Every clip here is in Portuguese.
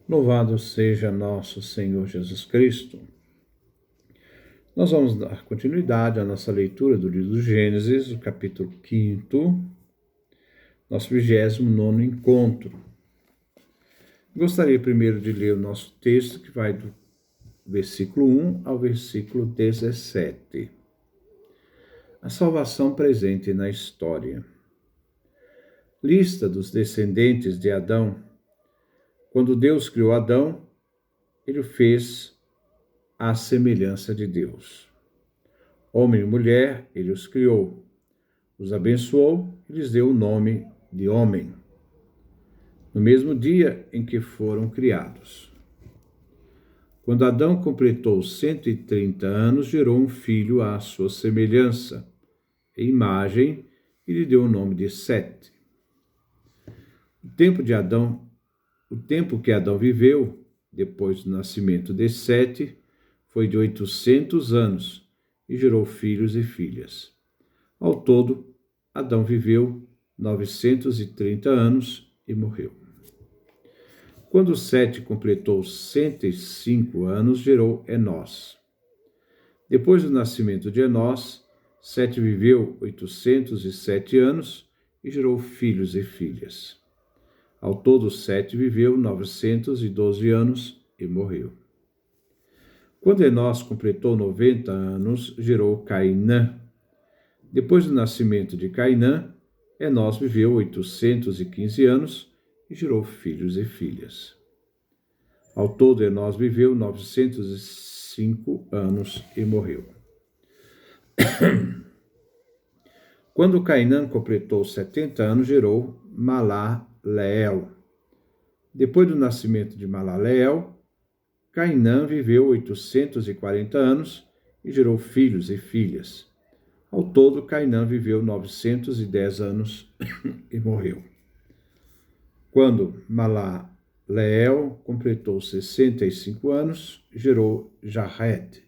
Louvado seja nosso Senhor Jesus Cristo. Nós vamos dar continuidade à nossa leitura do livro do Gênesis, o capítulo 5, nosso 29º encontro. Gostaria primeiro de ler o nosso texto, que vai do versículo 1 ao versículo 17. A salvação presente na história. Lista dos descendentes de Adão. Quando Deus criou Adão, ele o fez à semelhança de Deus. Homem e mulher, ele os criou, os abençoou e lhes deu o nome de homem, no mesmo dia em que foram criados. Quando Adão completou 130 anos, gerou um filho à sua semelhança, em imagem, e lhe deu o nome de Sete. O tempo que Adão viveu, depois do nascimento de Sete, foi de 800 anos e gerou filhos e filhas. Ao todo, Adão viveu 930 anos e morreu. Quando Sete completou 105 anos, gerou Enós. Depois do nascimento de Enós, Sete viveu 807 anos e gerou filhos e filhas. Ao todo, Sete viveu 912 anos e morreu. Quando Enós completou 90 anos, gerou Cainã. Depois do nascimento de Cainã, Enós viveu 815 anos e gerou filhos e filhas. Ao todo, Enós viveu 905 anos e morreu. Quando Cainã completou 70 anos, gerou Malaleel. Depois do nascimento de Malaleel, Cainã viveu 840 anos e gerou filhos e filhas. Ao todo, Cainã viveu 910 anos e morreu. Quando Malaleel completou 65 anos, gerou Jared.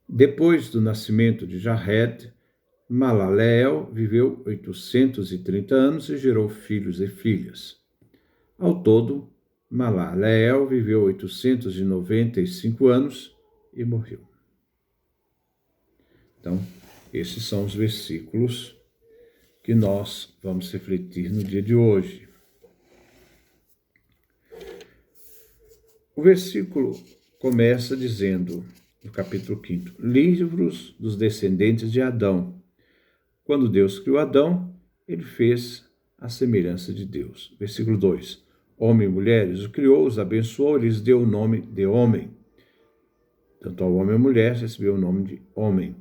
Depois do nascimento de Jared, Malaleel viveu 830 anos e gerou filhos e filhas. Ao todo, Malaleel viveu 895 anos e morreu. Então, esses são os versículos que nós vamos refletir no dia de hoje. O versículo começa dizendo, no capítulo 5, livros dos descendentes de Adão. Quando Deus criou Adão, ele fez a semelhança de Deus. Versículo 2. Homem e mulheres o criou, os abençoou, lhes deu o nome de homem. Tanto ao homem e à mulher recebeu o nome de homem,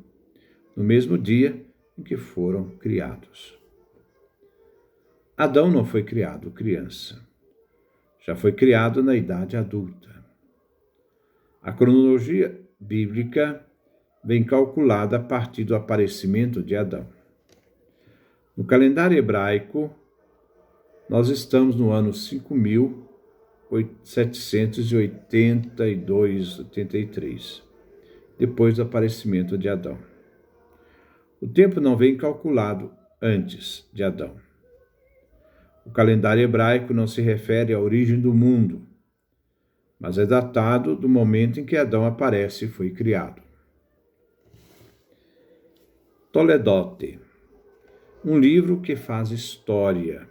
no mesmo dia em que foram criados. Adão não foi criado criança, já foi criado na idade adulta. A cronologia bíblica vem calculada a partir do aparecimento de Adão. No calendário hebraico, nós estamos no ano 5.782, depois do aparecimento de Adão. O tempo não vem calculado antes de Adão. O calendário hebraico não se refere à origem do mundo, mas é datado do momento em que Adão aparece e foi criado. Toledote, um livro que faz história,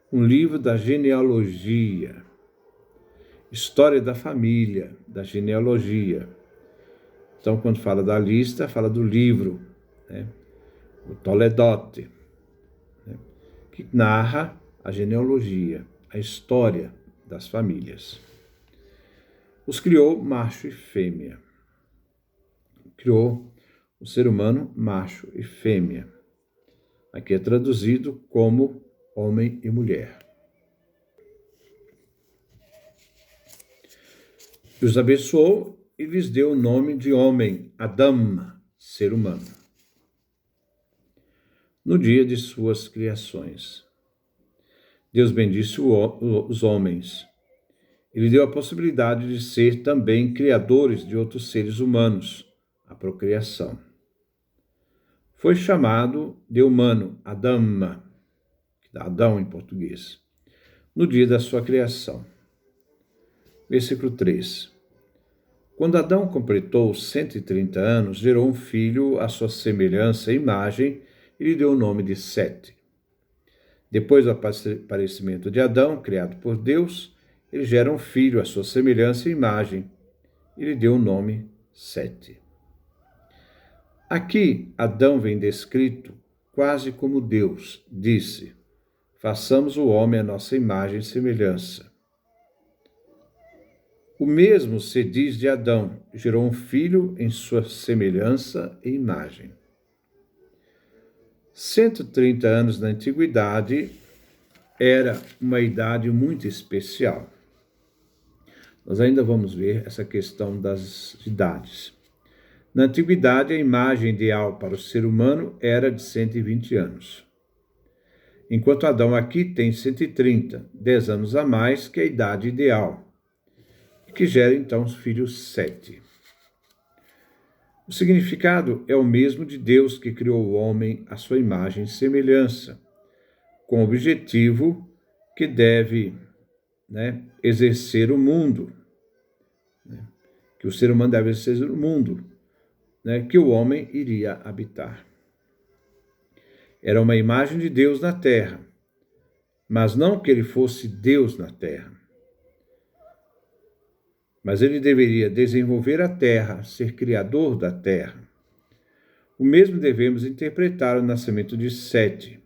um livro da genealogia, história da família, da genealogia. Então, quando fala da lista, fala do livro, né? O Toledote, né? Que narra a genealogia, a história das famílias. Os criou macho e fêmea. Criou o ser humano macho e fêmea. Aqui é traduzido como homem e mulher. Os abençoou e lhes deu o nome de homem, Adam, ser humano, no dia de suas criações. Deus bendisse os homens. Ele deu a possibilidade de ser também criadores de outros seres humanos, a procriação. Foi chamado de humano, Adam, que dá Adão em português, no dia da sua criação. Versículo 3. Quando Adão completou 130 anos, gerou um filho à sua semelhança e imagem e lhe deu o nome de Sete. Depois do aparecimento de Adão, criado por Deus, ele gera um filho à sua semelhança e imagem e lhe deu o nome Sete. Aqui, Adão vem descrito quase como Deus disse: façamos o homem à nossa imagem e semelhança. O mesmo se diz de Adão, gerou um filho em sua semelhança e imagem. 130 anos na antiguidade era uma idade muito especial. Nós ainda vamos ver essa questão das idades. Na antiguidade, a imagem ideal para o ser humano era de 120 anos. Enquanto Adão aqui tem 130, 10 anos a mais que a idade ideal, que gera então os filhos Sete. O significado é o mesmo de Deus que criou o homem à sua imagem e semelhança, com o objetivo que deve exercer o mundo, que o ser humano deve exercer o mundo, que o homem iria habitar. Era uma imagem de Deus na terra, mas não que ele fosse Deus na terra. Mas ele deveria desenvolver a terra, ser criador da terra. O mesmo devemos interpretar o nascimento de Sete,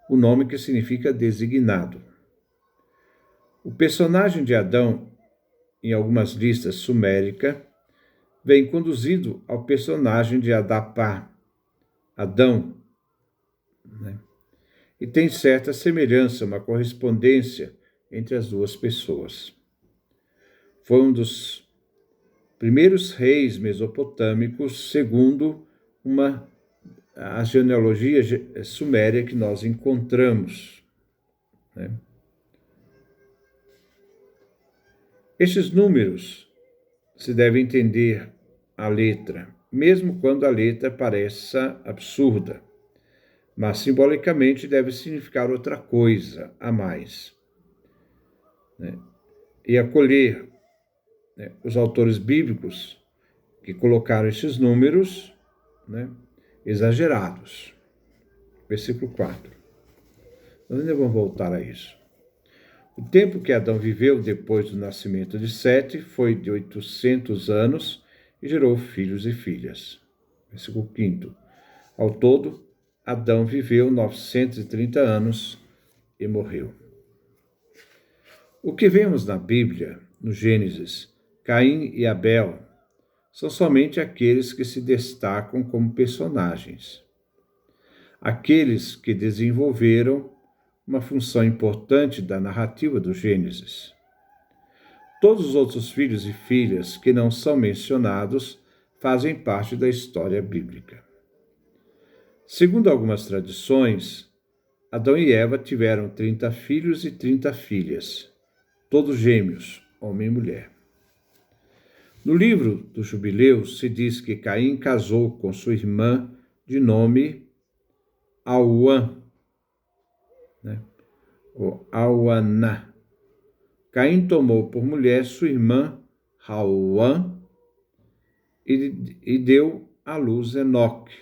o nome que significa designado. O personagem de Adão, em algumas listas suméricas, vem conduzido ao personagem de Adapá, Adão, e tem certa semelhança, uma correspondência entre as duas pessoas. Foi um dos primeiros reis mesopotâmicos, segundo a genealogia suméria que nós encontramos. Estes números se deve entender a letra, mesmo quando a letra pareça absurda, mas simbolicamente deve significar outra coisa a mais. E acolher os autores bíblicos que colocaram esses números exagerados. Versículo 4. Nós ainda vamos voltar a isso. O tempo que Adão viveu depois do nascimento de Sete foi de 800 anos e gerou filhos e filhas. Versículo 5. Ao todo, Adão viveu 930 anos e morreu. O que vemos na Bíblia, no Gênesis, Caim e Abel, são somente aqueles que se destacam como personagens. Aqueles que desenvolveram uma função importante da narrativa do Gênesis. Todos os outros filhos e filhas que não são mencionados fazem parte da história bíblica. Segundo algumas tradições, Adão e Eva tiveram 30 filhos e 30 filhas, todos gêmeos, homem e mulher. No livro dos Jubileus se diz que Caim casou com sua irmã de nome Auã, ou Auaná. Caim tomou por mulher sua irmã Rauã e deu à luz Enoque,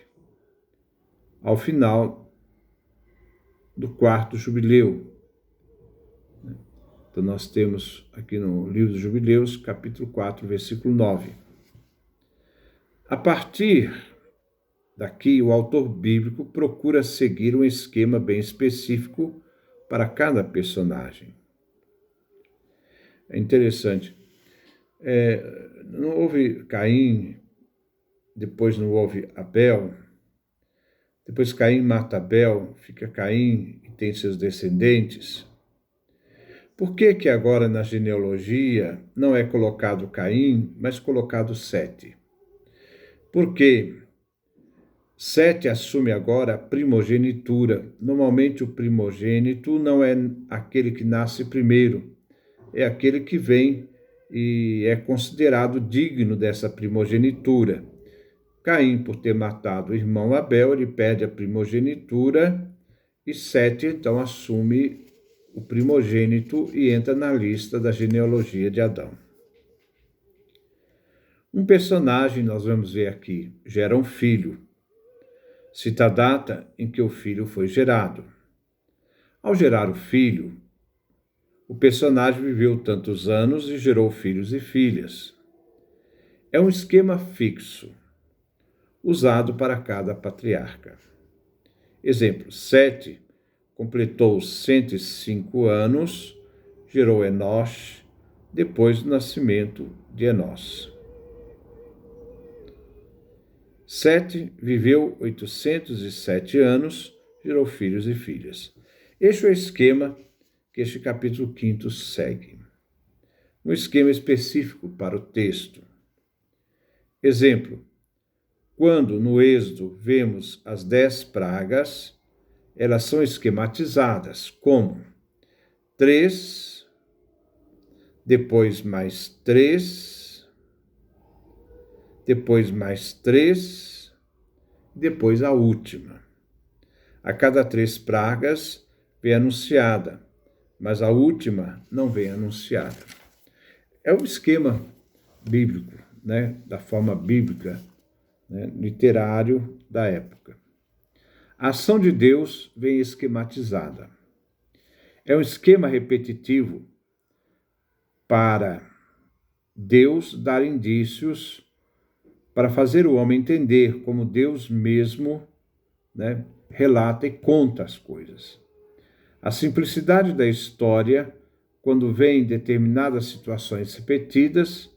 ao final do quarto jubileu. Então nós temos aqui no livro dos Jubileus, capítulo 4, versículo 9. A partir daqui, o autor bíblico procura seguir um esquema bem específico para cada personagem. É interessante. Não houve Caim, depois não houve Abel, depois Caim mata Abel, fica Caim e tem seus descendentes. Por que agora na genealogia não é colocado Caim, mas colocado Sete? Porque Sete assume agora a primogenitura. Normalmente o primogênito não é aquele que nasce primeiro, é aquele que vem e é considerado digno dessa primogenitura. Caim, por ter matado o irmão Abel, ele perde a primogenitura e Sete então assume o primogênito, e entra na lista da genealogia de Adão. Um personagem, nós vamos ver aqui, gera um filho. Cita a data em que o filho foi gerado. Ao gerar o filho, o personagem viveu tantos anos e gerou filhos e filhas. É um esquema fixo, usado para cada patriarca. Exemplo, Sete completou 105 anos, gerou Enosh, depois do nascimento de Enós. Sete viveu 807 anos, gerou filhos e filhas. Este é o esquema que este capítulo 5 segue. Um esquema específico para o texto. Exemplo, quando no Êxodo vemos as 10 pragas, elas são esquematizadas como 3, depois mais 3, depois mais 3, depois a última. A cada 3 pragas vem anunciada, mas a última não vem anunciada. É o esquema bíblico, da forma bíblica, literário da época. A ação de Deus vem esquematizada. É um esquema repetitivo para Deus dar indícios para fazer o homem entender como Deus mesmo relata e conta as coisas. A simplicidade da história, quando vem determinadas situações repetidas,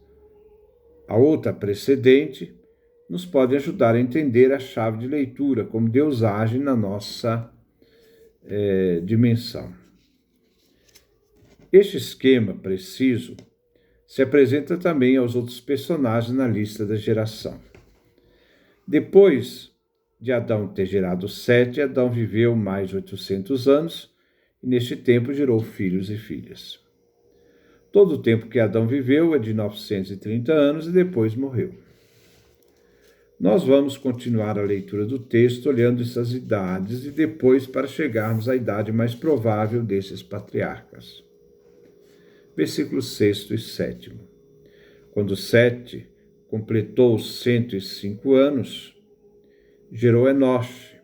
a outra precedente, nos pode ajudar a entender a chave de leitura, como Deus age na nossa dimensão. Este esquema preciso se apresenta também aos outros personagens na lista da geração. Depois de Adão ter gerado Sete, Adão viveu mais 800 anos e neste tempo gerou filhos e filhas. Todo o tempo que Adão viveu é de 930 anos e depois morreu. Nós vamos continuar a leitura do texto olhando essas idades e depois para chegarmos à idade mais provável desses patriarcas. Versículos 6 e 7. Quando Sete completou 105 anos, gerou Enosh.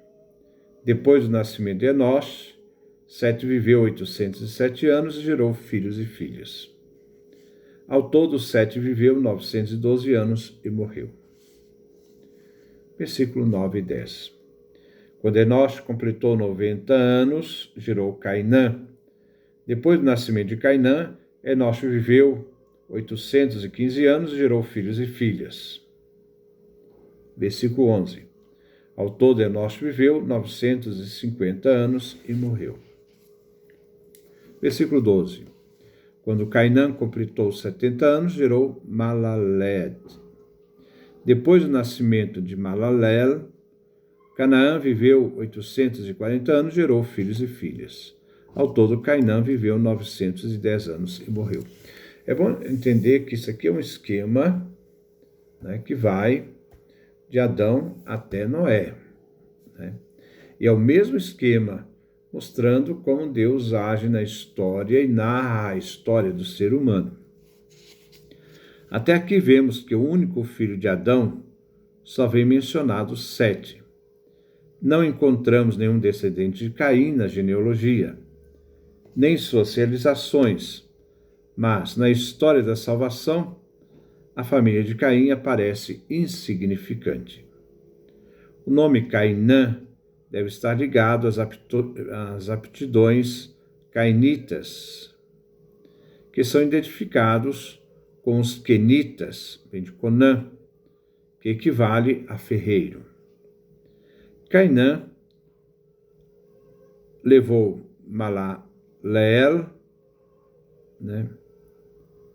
Depois do nascimento de Enosh, Sete viveu 807 anos e gerou filhos e filhas. Ao todo, Sete viveu 912 anos e morreu. Versículo 9 e 10. Quando Enosh completou 90 anos, gerou Cainã. Depois do nascimento de Cainã, Enosh viveu 815 anos e gerou filhos e filhas. Versículo 11. Ao todo, Enosh viveu 950 anos e morreu. Versículo 12. Quando Cainã completou 70 anos, gerou Malalel. Depois do nascimento de Malalel, Canaã viveu 840 anos e gerou filhos e filhas. Ao todo, Cainã viveu 910 anos e morreu. É bom entender que isso aqui é um esquema que vai de Adão até Noé. E é o mesmo esquema mostrando como Deus age na história e narra a história do ser humano. Até aqui vemos que o único filho de Adão só vem mencionado Sete. Não encontramos nenhum descendente de Caim na genealogia, nem suas realizações, mas na história da salvação, a família de Caim aparece insignificante. O nome Cainã deve estar ligado às aptidões cainitas, que são identificados com os quenitas, vem de Conã, que equivale a ferreiro. Cainã levou Malaleel,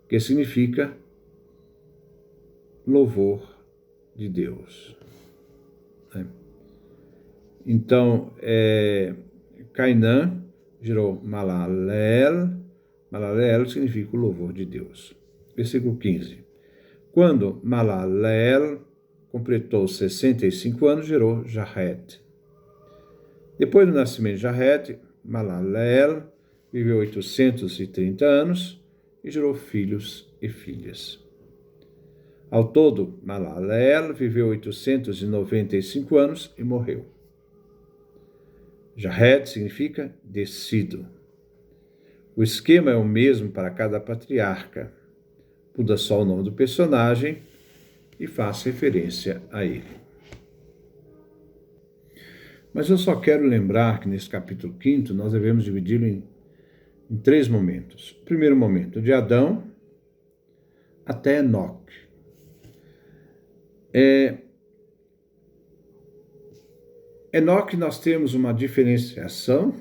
que significa louvor de Deus. Então, Cainã gerou Malaleel. Malaleel significa o louvor de Deus. Versículo 15. Quando Malaleel completou 65 anos, gerou Jared. Depois do nascimento de Jared, Malaleel viveu 830 anos e gerou filhos e filhas. Ao todo, Malaleel viveu 895 anos e morreu. Jared significa descido. O esquema é o mesmo para cada patriarca. Muda só o nome do personagem e faz referência a ele. Mas eu só quero lembrar que nesse capítulo 5 nós devemos dividi-lo em 3 momentos. O primeiro momento, de Adão até Enoque. Enoque nós temos uma diferenciação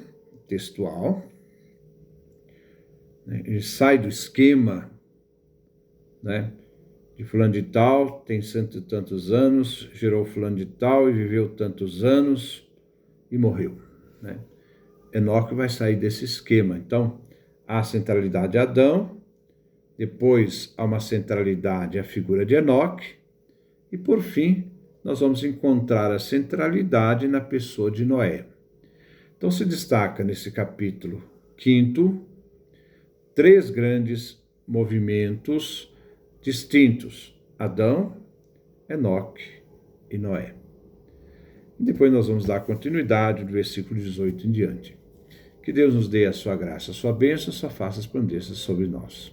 textual, né? Ele sai do esquema, né, de fulano de tal, tem cento e tantos anos, gerou fulano de tal e viveu tantos anos e morreu, né? Enoque vai sair desse esquema. Então, há a centralidade de Adão, depois há uma centralidade a figura de Enoque, e por fim, nós vamos encontrar a centralidade na pessoa de Noé. Então se destaca nesse capítulo 5 3 grandes movimentos distintos: Adão, Enoque e Noé. E depois nós vamos dar continuidade do versículo 18 em diante. Que Deus nos dê a sua graça, a sua bênção, a sua face resplandeça sobre nós.